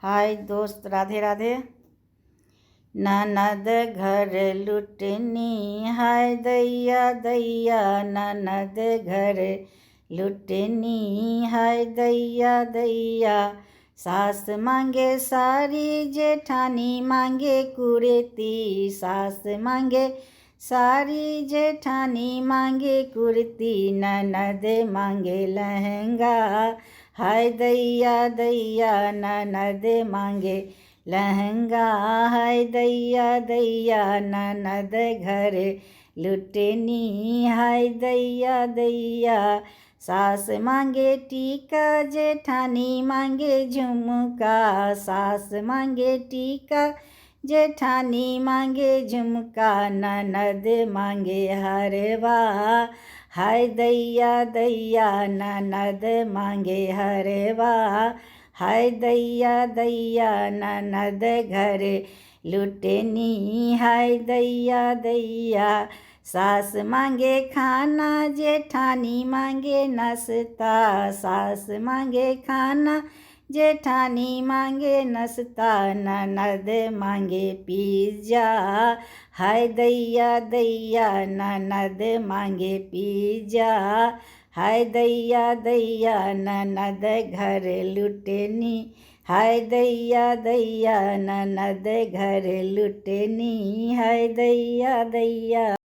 हाय दोस्त, राधे राधे। ननद घर लुटनी, हाय दैया दैया, ननद घर लुटनी, हाय दैया दैया। सास मांगे सारी, जेठानी मांगे कुर्ती, सास मांगे सारी, जेठानी मांगे कुर्ती, ननद मांगे लहंगा, हाय दैया दैया, ननद मांगे लहंगा, हाय दैया दैया, ननद घर लुटनी, हाय दैया दैया। सास मांगे टीका, जेठानी मांगे झुमका, सास मांगे टीका, जेठानी मांगे झुमका, ननद मांगे हरवा, हाय दैया दैया, ननद मांगे हरवा, हाय दैया दैया, ननद घर लुटनी, हाय दैया दैया। सास मांगे खाना, जेठानी मांगे नाश्ता, सास मांगे खाना, जेठानी मांगे नाश्ता, ननद मांगे पिज्जा, हाय दैया दैया, ननद मांगे पिज्जा, हाय दैया दैया, ननद घर लुटनी, हाय दैया दैया, ननद घर लुटनी, हाय दैया दैया।